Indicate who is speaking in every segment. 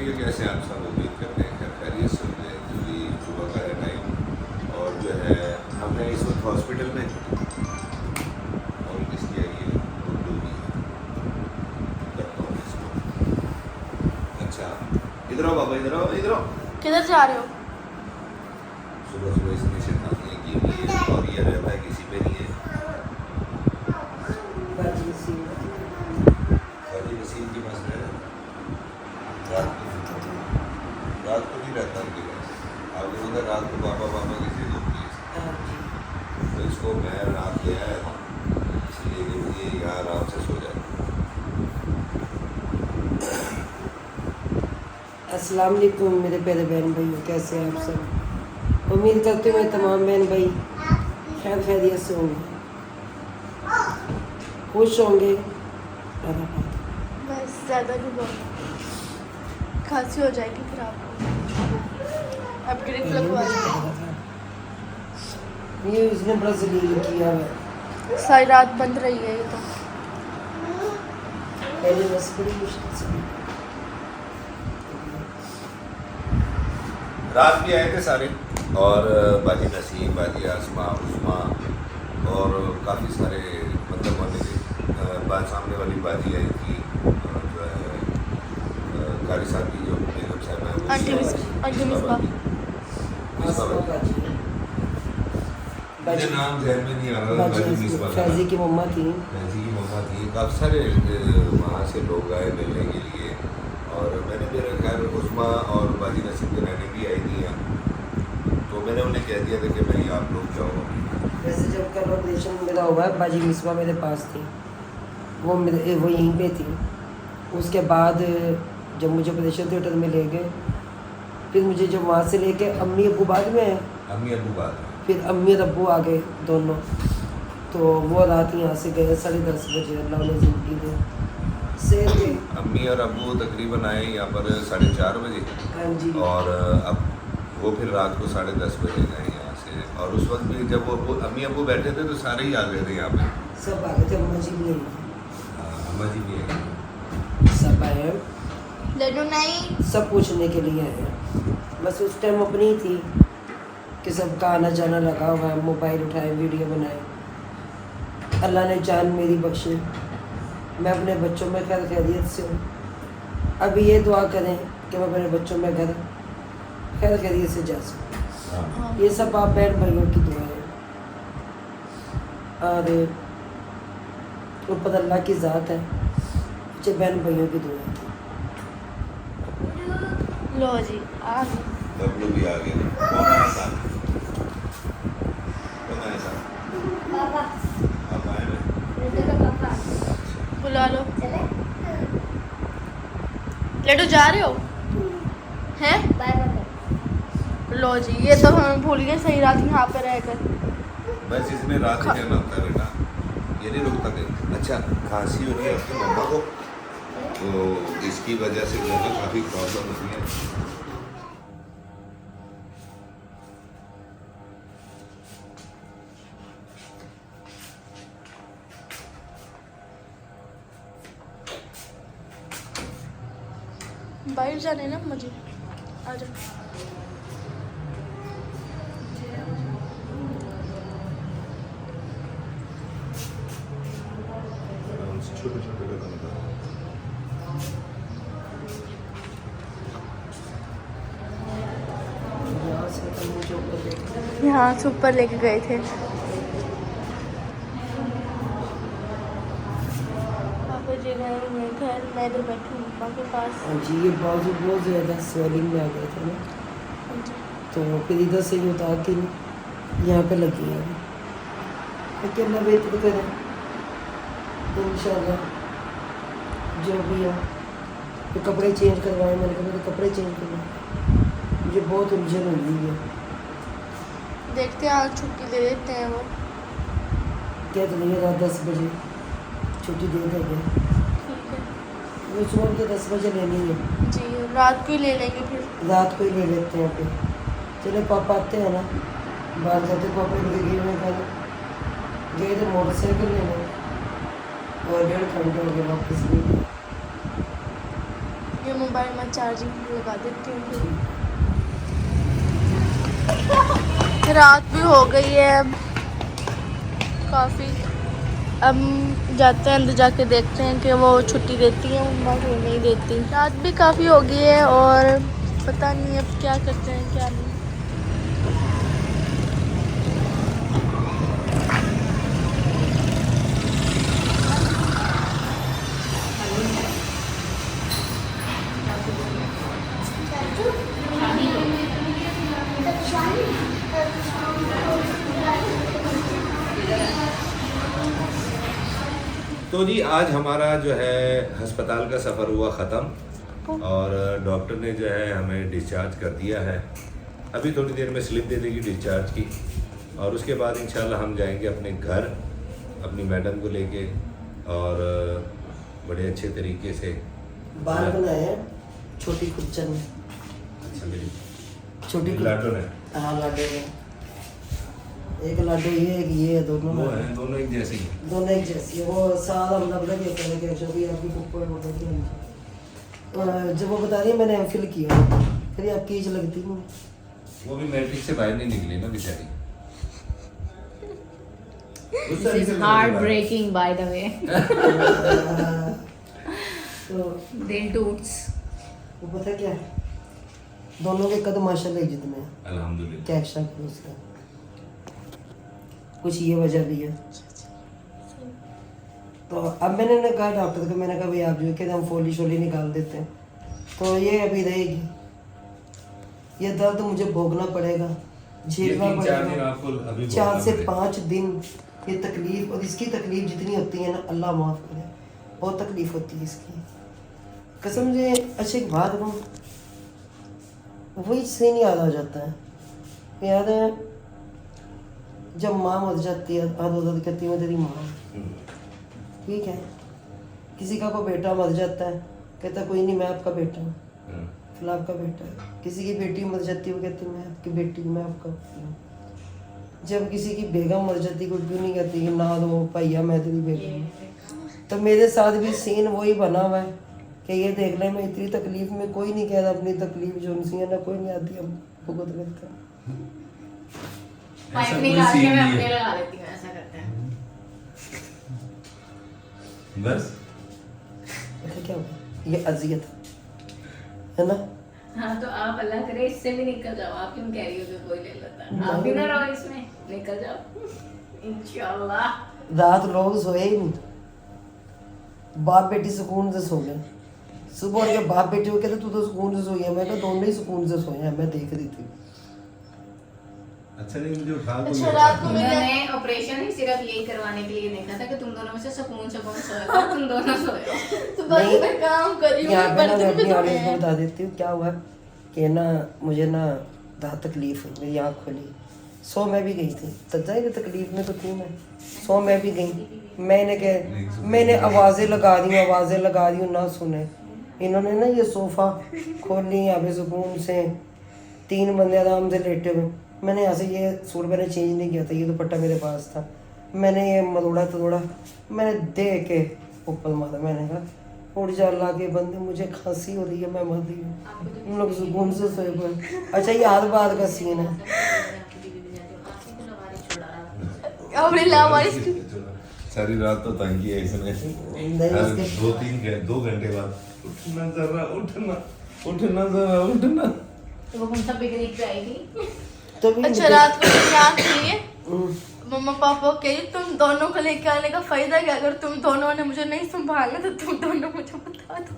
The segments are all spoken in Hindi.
Speaker 1: बताइए कैसे हैं आप सब? उम्मीद करते हैं खैर खैरियत से होंगे। एक्चुअली सुबह का है टाइम और जो है हम हैं इस वक्त हॉस्पिटल में। और किसकी है ये गुड्डू की करता हूँ इसको। अच्छा इधर आओ बाबा, इधर आओ, इधर आओ।
Speaker 2: किधर जा रहे हो?
Speaker 1: सुबह सुबह इसने शैतानियाँ की हुई है और ये रहता है किसी पे नहीं है। बाजी नसीब की मस्त है। रात को नहीं रहता उनके पास। आपको पता है रात को पापा पापा किसी होती है, तो इसको मैं रात ले आया था इसलिए कि मुझे यहाँ आराम से सो जाए।
Speaker 3: अस्सलाम वालेकुम मेरे प्यारे बहन भाइयों, कैसे हैं आप सब? उम्मीद करते हुए तमाम बहन भाई खैर खैरियत से होंगे, खुश होंगे।
Speaker 2: बस ज़्यादा नहीं बोलना, खांसी हो जाएगी फिर आपको। अब ड्रिप लगवा देंगे।
Speaker 3: ये इसने बड़ा जलील किया है।
Speaker 2: सारी रात बंद रही है ये तो।
Speaker 3: पहले बस बड़ी मुश्किल से
Speaker 1: रात भी आए थे सारे और बाजी नसीम, बाजी आसमा, उस्मा और काफ़ी सारे मतलब वाले बात सामने वाली बाजी आई थी। और जो है कारी साहब की जो बेगम साहब है
Speaker 2: आंटी मिसबा
Speaker 1: मुझे नाम ध्यान में नहीं आ रहा। बाजी मिसबा
Speaker 3: फैजी की मम्मा थी।
Speaker 1: फैजी की मम्मा थी। काफ़ी सारे वहाँ से लोग आए मिलने के लिए और मैंने मेरा खैर उस्मा और बाजी नसीम के रहने भी आई थी यहाँ, तो मैंने उन्हें कह दिया था कि भाई आप लोग जाओ।
Speaker 3: वैसे जब का ऑपरेशन मेरा हुआ बाजी मिसबा मेरे पास थी, वो यहीं पे थी। उसके बाद जब मुझे ऑपरेशन थिएटर में ले गए, फिर मुझे जब वहाँ से लेके अम्मी अब्बू बाद में आए,
Speaker 1: अम्मी अब्बू बाद में
Speaker 3: फिर अम्मी और अब्बू आ गए दोनों। तो वो रात यहाँ से गए 10:30 बजे। अल्लाह ने ज़िंदगी दे सेर गए।
Speaker 1: अम्मी और अब्बू तकरीबन आए यहाँ पर 4:30 बजे।
Speaker 3: हाँ जी।
Speaker 1: और अब वो फिर रात को 10:30 बजे गए यहाँ से। और उस वक्त भी जब वो अम्मी अब्बू बैठे थे तो सारे ही आ गए थे यहाँ पे।
Speaker 3: सब आ गए थे, अम्मा जी भी आई थी,
Speaker 1: अम्मा जी भी आई।
Speaker 3: सब आए हैं,
Speaker 2: लड्डू नहीं।
Speaker 3: सब पूछने के लिए आए हैं। बस उस टाइम अपनी ही थी कि सबका आना जाना लगा हुआ है, मोबाइल उठाए वीडियो बनाए। अल्लाह ने जान मेरी बख्शी, मैं अपने बच्चों में खैर खैरियत से हूँ। अभी ये दुआ करें कि मैं अपने बच्चों में घर खैर खैरियत से जा सकूँ। ये सब आप बहन भाइयों की दुआ है और ऊपर अल्लाह की ज़ात है, मुझे बहन भाइयों की दुआ है।
Speaker 2: लो जी आ गए।
Speaker 1: बबलू भी आ गए। कौन आया था? कौन आया था? आप आए ना?
Speaker 2: बुला लो। लड्डू जा रहे हो? हैं? लो जी, ये तो हमें भूल गए सही रात यहाँ पे रहकर।
Speaker 1: बस इसमें रात ही रहना होता है बेटा, ये नहीं रुकता कहीं। अच्छा खांसी हो रही है आपकी मम्मा को, तो इसकी वजह से जो है ना काफ़ी प्रॉब्लम होती है।
Speaker 2: बाहर जाने ना मुझे, आ जाओ।
Speaker 1: छोटे छोटे कदम करो।
Speaker 2: यहाँ से ऊपर लेके गए थे। पापा जी गए हुए घर, मैं इधर बैठी हूँ पापा के पास।
Speaker 3: हाँ जी, ये बाजू बहुत ज़्यादा स्वेलिंग में आ गए थे ना,
Speaker 2: हाँ जी।
Speaker 3: तो फिर इधर से ये उतार के यहाँ पे लगी है। लेकिन अल्लाह बेहतर करें इंशाल्लाह जो भी है। तो कपड़े चेंज करवाए, मैंने कहा तो कपड़े चेंज करवाए, मुझे बहुत उलझन हो गई है।
Speaker 2: देखते हैं आज छुट्टी दे देते हैं वो।
Speaker 3: क्या तो नहीं, रात 10 बजे छुट्टी दे देंगे।
Speaker 2: ठीक है
Speaker 3: वो सुबह के 10 बजे लेनी है,
Speaker 2: जी, रात को ही ले लेंगे फिर।
Speaker 3: रात को ही ले लेते हैं। फिर चले पापा आते हैं ना, बाहर जाते पापा लेके गए हुए कल गए थे मोटरसाइकिल लेने और 1.5 घंटे हो गए वापस नहीं।
Speaker 2: ये मोबाइल में चार्जिंग लगा देती हूँ फिर। रात भी हो गई है अब काफ़ी। अब जाते हैं अंदर, जाके देखते हैं कि वो छुट्टी देती है मम्मा को नहीं देती। रात भी काफ़ी हो गई है और पता नहीं अब क्या करते हैं क्या नहीं।
Speaker 1: तो जी आज हमारा जो है अस्पताल का सफ़र हुआ ख़त्म और डॉक्टर ने जो है हमें डिस्चार्ज कर दिया है। अभी थोड़ी देर में स्लिप दे देगी डिस्चार्ज की और उसके बाद इंशाल्लाह हम जाएंगे अपने घर अपनी मैडम को लेके और बड़े अच्छे तरीके से
Speaker 3: बाल बनाए हैं छोटी कुच्चन में।
Speaker 1: अच्छा मेरी
Speaker 3: छोटी
Speaker 1: लाडो ने
Speaker 3: हाँ लाडो है, एक लाडो ये एक ये है, दोनों
Speaker 1: वो
Speaker 3: लाडो।
Speaker 1: हैं दोनों एक जैसे ही।
Speaker 3: दोनों एक जैसी है। वो साल हम लग लगे कहने के जो भी आपकी पुप्पो हो गई। जब वो बता रही है मैंने एमफिल किया फिर आपकी एज लगती नहीं।
Speaker 1: वो भी मैट्रिक से बाहर नहीं निकली ना बेचारी।
Speaker 4: This is heartbreaking, by the way.
Speaker 3: तो
Speaker 4: Dill toots.
Speaker 3: वो पता क्या है, दोनों के कदम माशाल्लाह जितने हैं।
Speaker 1: अल्हम्दुलिल्लाह।
Speaker 3: क्या एक्शन करो उसका, कुछ ये वजह भी है। तो अब मैंने ना कहा डॉक्टर को, मैंने कहा भाई आप जो है हम फोली शोली निकाल देते हैं तो ये अभी रहेगी। ये दर्द मुझे भोगना पड़ेगा, झेलना पड़ेगा 4 से 5 दिन। ये तकलीफ और इसकी तकलीफ जितनी होती है ना अल्लाह माफ़ करे, बहुत तकलीफ होती है इसकी कसम से। अच्छा एक बात कहूँ, वही सीन याद आ जाता है। याद है जब माँ मर जाती है, आदत कहती है तेरी माँ, ठीक है। किसी का कोई बेटा मर जाता है, कहता कोई नहीं मैं आपका बेटा हूँ, फिर आपका बेटा है। किसी की बेटी मर जाती है, वो कहती मैं आपकी बेटी हूँ, मैं आपका। जब किसी की बेगम मर जाती, कुछ भी नहीं कहती ना दो भैया मैं तेरी बेगम। तो मेरे साथ भी सीन वही बना हुआ है कि ये देख ले मैं इतनी तकलीफ में, कोई नहीं कहता अपनी तकलीफ जो उनसी है ना, कोई नहीं आती अब भुगत लेता।
Speaker 4: पाइप निकाल के मैं अपने लगा लेती हूँ, ऐसा करते हैं।
Speaker 1: बस
Speaker 3: पता क्या हुआ, ये अजियत है ना।
Speaker 4: हाँ तो आप अल्लाह करे इससे भी निकल जाओ। आप क्यों कह रही हो कि कोई ले लेता है? आप भी ना रहो इसमें, निकल जाओ इंशाल्लाह।
Speaker 3: रात लोग सोए ही नहीं, बाप बेटी सुकून से सो गए। सुबह जब बाप बेटी को कहते तू तो सुकून से सोई है, मैं कहा दोनों ही सुकून से सोए हैं, मैं देख रही थी।
Speaker 1: अच्छा नहीं मुझे उठा
Speaker 2: अच्छा रात को मैं
Speaker 4: मैंने ऑपरेशन ही सिर्फ यही करवाने के लिए देखा था कि तुम दोनों में से सुकून सोए हो, तुम दोनों सोए हो।
Speaker 2: तो बस मैं काम कर रही हूँ,
Speaker 3: यहाँ पे ना मैं
Speaker 2: बर्तन भी
Speaker 3: अपनी
Speaker 2: धोने
Speaker 3: ऑडियंस को
Speaker 2: हैं।
Speaker 3: बता देती हूँ क्या हुआ कि ना मुझे ना बहुत तकलीफ हुई, मेरी आँख खुली। सो मैं भी गई थी, तब जाहिर तकलीफ में तो थी मैं। सो मैं भी गई, मैंने आवाज़ें लगा दी, आवाज़ें लगा दी, ना सुने। इन्होंने ना ये सोफ़ा खोल ली, यहाँ पे सुकून से 3 बंदे आराम से लेटे हुए। मैंने यहाँ से ये सूट मैंने चेंज नहीं किया था, ये दुपट्टा मेरे पास था। मैंने ये मरोड़ा तोड़ा, मैंने दे के ऊपर मारा। मैंने कहा उड़ जा अल्लाह के बंदे, मुझे खांसी हो रही है, मैं मर रही हूँ। उन लोग सुकून से सोए हुए। अच्छा ये हर बात का सीन है।
Speaker 2: अब रिला हमारी
Speaker 1: सारी रात तो तंग किया इसने।
Speaker 3: नहीं,
Speaker 1: 2 घंटे बाद उठना जरा, उठना जरा, उठना।
Speaker 4: तो वो कौन सा पिकनिक पे आई थी?
Speaker 3: तो भी
Speaker 2: अच्छा रात को मैं क्या किए,
Speaker 3: हम्म।
Speaker 2: मम्मा पापा कही तुम दोनों को लेके आने का फायदा क्या, अगर तुम दोनों ने मुझे नहीं संभालना तो तुम दोनों मुझे बता दो।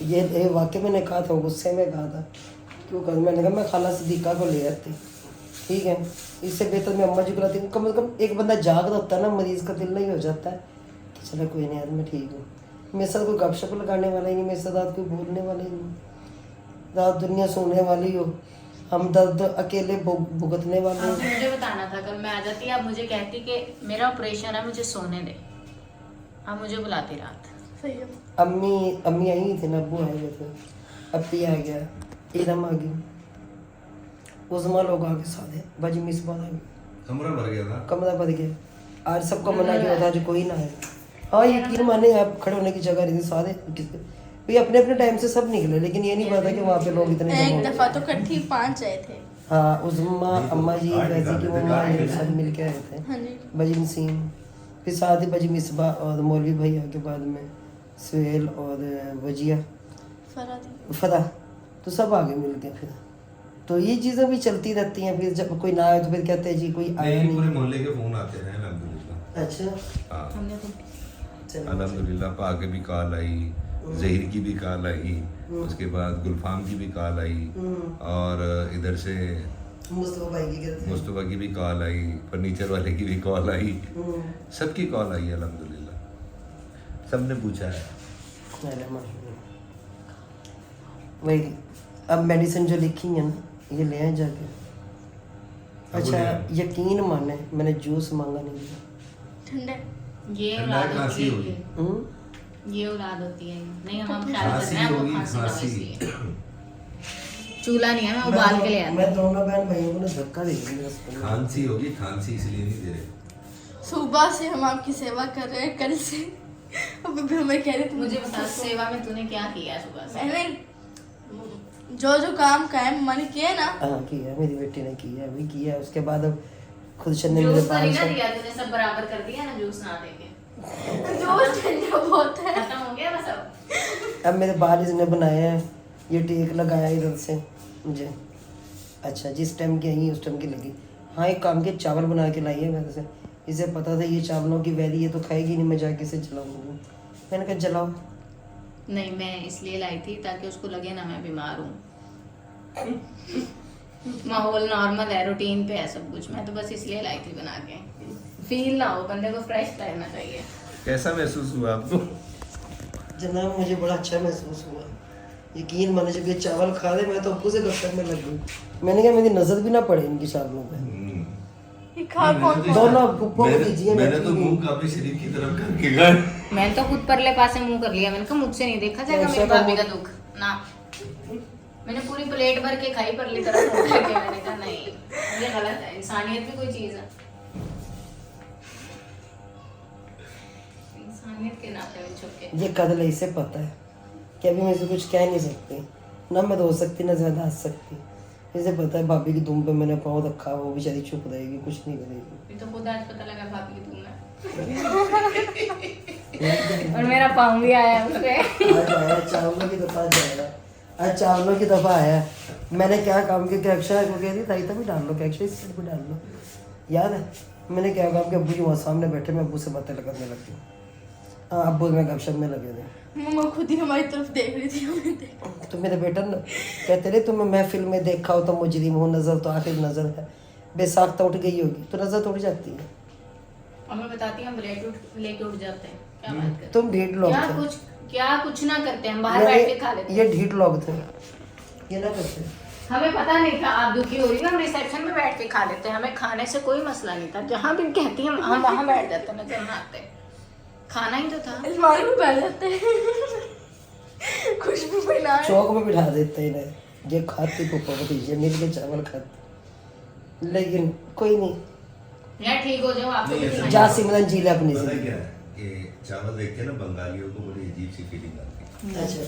Speaker 3: ये वाकई मैंने कहा था, गुस्से में कहा था। क्यों कहा, मैंने कहा मैं खाला सिद्दीका को ले आती, ठीक है। इससे बेहतर मैं अम्मा जी को लाती। कम से कम एक बंदा जाग होता है ना, मरीज का दिल नहीं हो जाता है कि चलो कोई नहीं यार मैं ठीक हूँ। मेरे साथ कोई गपशप लगाने वाला ही नहीं, मेरे साथ रात कोई बोलने वाला ही नहीं। रात दुनिया सोने वाली हो, हम दर्द अकेले भुगतने वाले
Speaker 4: आपको
Speaker 3: हैं।
Speaker 4: मुझे बताना था, कल मैं आ जाती, आप मुझे कहती कि मेरा ऑपरेशन है, मुझे सोने दे। आप मुझे बुलाती रात।
Speaker 2: सही है।
Speaker 3: अम्मी आई थी ना, अब्बू आए हुए थे, अप्पी आ गया, इरम आ गई, उजमा लोग आगे सारे, बाजी मिस बात आ गई,
Speaker 1: कमरा भर गया था।
Speaker 3: कमरा भर गया। आज सबको मना किया था, आज कोई ना है। हाँ यकीन माने आप खड़े होने की जगह नहीं थी सारे भाई अपने अपने टाइम से सब निकले, लेकिन ये नहीं पता कि वहाँ पे लोग इतने जमा
Speaker 2: एक
Speaker 3: हो
Speaker 2: दफा तो इकट्ठी 5 आए थे।
Speaker 3: हाँ उज़्मा अम्मा जी वैसे की मम्मा ये सब मिल के आए थे।
Speaker 2: हाँ जी।
Speaker 3: बजी नसीम, फिर साथ ही बजी मिसबा और मौलवी भैया के बाद में सुहेल और वजिया फदा, तो सब आगे मिल गए फिर। तो ये चीज़ें भी चलती रहती हैं, फिर जब कोई ना आए तो फिर कहते हैं जी कोई आया
Speaker 1: नहीं, पूरे
Speaker 3: नहीं।
Speaker 1: मोहल्ले के फोन आते हैं अल्हम्दुलिल्लाह।
Speaker 3: अच्छा
Speaker 1: हाँ
Speaker 4: हमने तो
Speaker 3: चलो
Speaker 1: अल्हम्दुलिल्लाह, पाक की भी कॉल आई, जहीर की भी कॉल आई, उसके बाद गुलफाम की भी कॉल आई, और इधर से
Speaker 3: मुस्तफा भाई की कहते हैं।
Speaker 1: मुस्तफ़ा की भी कॉल आई, फर्नीचर वाले की भी कॉल आई, सबकी कॉल आई अल्हम्दुलिल्लाह। सबने पूछा है।
Speaker 3: अरे माशाल्लाह। वही अब मेडिसिन जो लिखी है ना ये ले आए जाके। अच्छा यकीन माने मैंने जूस मांगा नहीं था।
Speaker 2: ठंडे
Speaker 4: ये
Speaker 1: ठंडा
Speaker 4: औलाद
Speaker 1: खांसी
Speaker 4: होती है,
Speaker 1: होगी।
Speaker 4: ये औलाद होती है। नहीं हम ख्याल कर
Speaker 1: खांसी
Speaker 4: रहे हैं,
Speaker 1: होगी,
Speaker 4: वो खांसी ना हो
Speaker 1: खांसी।
Speaker 4: इसलिए। चूल्हा नहीं है, मैं उबाल के ले आती
Speaker 3: मैं दोनों बहन भाइयों को ना धक्का दे दी बस।
Speaker 1: खांसी होगी, खांसी इसलिए नहीं दे रहे।
Speaker 2: सुबह से हम आपकी सेवा कर रहे हैं, कल से अभी भी हमें कह रहे थे
Speaker 4: मुझे बता सेवा में तूने क्या किया सुबह से?
Speaker 2: मैंने जो जो काम कायम मैंने किया ना,
Speaker 3: हाँ किया, मेरी बेटी ने किया, अभी किया। उसके बाद अब खुद ने मेरे
Speaker 4: जूस तो नहीं
Speaker 3: पास
Speaker 4: ना दिया तूने, सब बराबर कर दिया ना जूस ना देके।
Speaker 2: जो ठंडा बहुत है।
Speaker 4: खत्म हो गया ना सब।
Speaker 3: अब मेरे बाल इसने बनाए हैं, ये टेक लगाया इधर से मुझे। अच्छा जिस टाइम की आई उस टाइम की लगी। हाँ एक काम के चावल बना के लाई है घर से, इसे पता था ये चावलों की वैली है तो खाएगी नहीं, मैं जाके इसे जलाऊंगी। मैंने कहा जलाओ।
Speaker 4: नहीं मैं इसलिए लाई थी ताकि उसको लगे ना मैं बीमार हूँ। माहौल नॉर्मल है, रूटीन पे है सब कुछ। मैं तो बस इसलिए लाई थी बना के, फील ना हो, बंदे को फ्रेश रहना चाहिए।
Speaker 1: कैसा महसूस हुआ आपको?
Speaker 3: जनाब मुझे बड़ा अच्छा महसूस हुआ। यकीन माने जब ये चावल खा दे मैं तो अब्बू से गपशप में लग गई। मैंने कहा मेरी नजर भी ना पड़े इनकी चावलों पे।
Speaker 2: ये खा कौन कौन
Speaker 3: दोनों पुप्पो को दीजिए।
Speaker 1: मैंने तो मुंह काफी शरीफ की तरफ करके गया।
Speaker 4: मैंने तो खुद परले पासे मुंह कर लिया। मैंने कहा मुझसे नहीं देखा जाएगा मेरी भाभी का दुख ना। मैंने पूरी प्लेट भर के खाई परली तरफ मुंह करके। मैंने कहा नहीं ये गलत है, इंसानियत भी कोई चीज है। इंसानियत के नाते में छुप के
Speaker 3: ये कदल है, इसे पता है कि अभी मैं इसे कुछ कह नहीं सकती, ना मैं रो सकती ना ज्यादा हंस सकती। इसे पता है भाभी की दुम पे मैंने पाँव रखा, वो बेचारी चुप रहेगी, कुछ नहीं करेगी।
Speaker 4: ये तो खुद आज पता लगा भाभी की तुम है। और मेरा पाँव भी आया है उसपे।
Speaker 3: आज आया चावलों की दफा, आज आया आज चावलों की दफा आया। मैंने क्या काम किया, अक्षरा को कह दी ताई भी डाल लो, क्या अक्षरा इस साइड पे डाल लो। याद है मैंने क्या काम किया, अब्बू जी वहाँ सामने बैठे, मैं अब्बू से बातें लगाने लग गई। हाँ अब्बू में गपशप में लगे थे।
Speaker 2: मम्मा खुद ही हमारी तरफ देख रही थी, हमें देख।
Speaker 3: तो मेरे बेटा न कहते रहे तुम्हें महफिल में देखा हो तो मुजरिम हो, नजर तो आखिर नजर है, बेसाख्ता उठ गई होगी तो नजर तो उठ जाती है।
Speaker 4: और मैं बताती हूँ हम लेके उठ जाते हैं। क्या बात करते
Speaker 3: तुम ढीठ लोग थे।
Speaker 4: क्या कुछ ना करते हैं, बाहर बैठ के खा लेते हैं।
Speaker 3: ये ढीठ लोग थे, ये ना करते।
Speaker 4: हमें पता नहीं था आप दुखी हो रही ना, हम रिसेप्शन में बैठ के खा लेते हैं। हमें खाने से कोई मसला नहीं था, जहाँ भी कहती हैं हम वहाँ बैठ जाते हैं, नजर ना आते। खाना ही तो था।
Speaker 2: अलमारी में बैठ जाते हैं। खुशबू बना
Speaker 3: चौक में बिठा देते हैं इन्हें, ये खाती पप्पा को दीजिए, मिल के चावल खाते। लेकिन कोई नहीं,
Speaker 4: यार ठीक हो जाओ आप तो
Speaker 1: नहीं,
Speaker 4: भी
Speaker 1: ऐसा
Speaker 3: जा सिमरन जी ले अपनी
Speaker 1: पता
Speaker 3: जिंदगी।
Speaker 1: क्या है कि चावल देख के ना बंगालियों को बड़ी अजीब सी फीलिंग आती है।
Speaker 3: अच्छा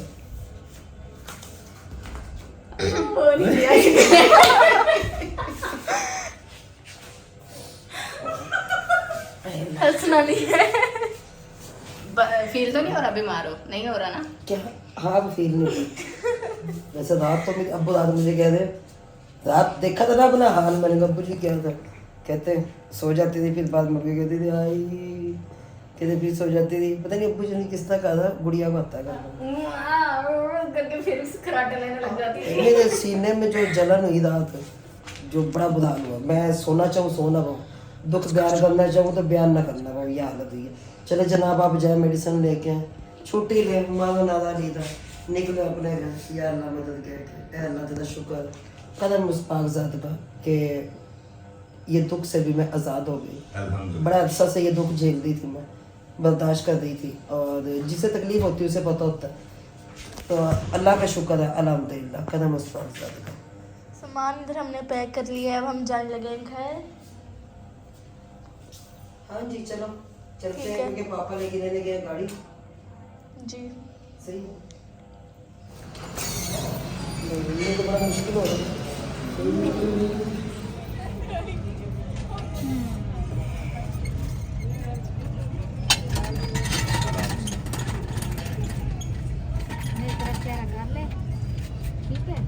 Speaker 2: हंसना नहीं है।
Speaker 4: फील तो नहीं हो रहा बीमार हो? नहीं हो रहा ना?
Speaker 3: क्या हाँ फील नहीं हुई। वैसे रात तो मेरे अब्बू रात मुझे कह रहे, रात देखा था ना अपना हाल, मैंने कहा अब्बू जी क्या था, कहते सो जाती थी, फिर बाद में कहती थी आई, कहते फिर सो जाती थी। पता नहीं अब्बू जी ने किस तरह कहा था, गुड़िया को हत्या करना
Speaker 4: करके फिर खराटे लेने लग जाती है।
Speaker 3: मेरे सीने में जो जलन हुई रात, जो बड़ा बुरा हाल हुआ। मैं सोना चाहूँ सो ना पाऊँ, दुख बयान करना चाहूँ तो बयान ना करना पाऊँ, ये हालत हुई है। चले जनाब आप जाए मेडिसिन लेके आए, छुट्टी ले, मानो नादा नहीं था, निकले अपने घर। या अल्लाह मदद करके, अल्लाह तेरा शुक्र कदम उस पाकज़ात का कि ये दुख से भी मैं आज़ाद हो गई।
Speaker 1: अल्हम्दुलिल्लाह।
Speaker 3: बड़ा अरसा से ये दुख झेल रही थी, मैं बर्दाश्त कर रही थी, और जिसे तकलीफ होती है उसे पता होता है। तो अल्लाह का शुक्र है अल्हम्दुलिल्लाह, कदम उस पाकज़ात का।
Speaker 2: सामान इधर हमने पैक कर लिया है, अब हम जाने लगे हैं घर।
Speaker 3: हाँ जी चलो चलते
Speaker 2: ठीक
Speaker 3: हैं
Speaker 2: है।
Speaker 3: इनके पापा लेके देने गए गाड़ी।
Speaker 2: जी
Speaker 3: सही है। ये तो बड़ा मुश्किल हो रहा है।
Speaker 4: मेरी तरफ से कर ले, ठीक है।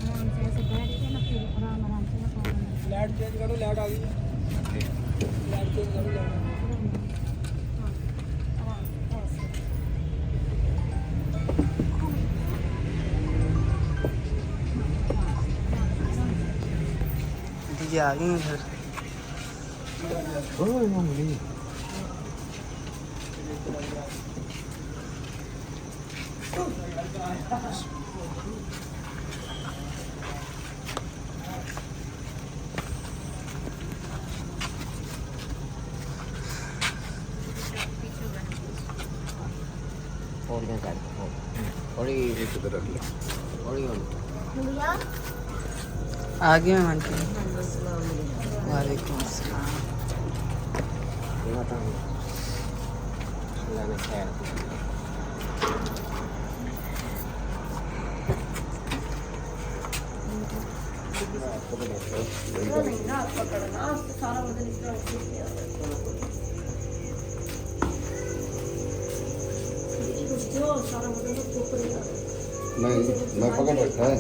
Speaker 4: आराम से ऐसे बैठ के ना, फिर आराम आराम से ना
Speaker 5: लाइट चेंज करो, लाइट आ गई है। लाइट चेंज करो, लाइट आ गई।
Speaker 6: दीदी आ गई हैं घर। आ गई मैं आंटी। वालेकुम अस्सलाम।
Speaker 7: नहीं मैं पकड़ रखा है।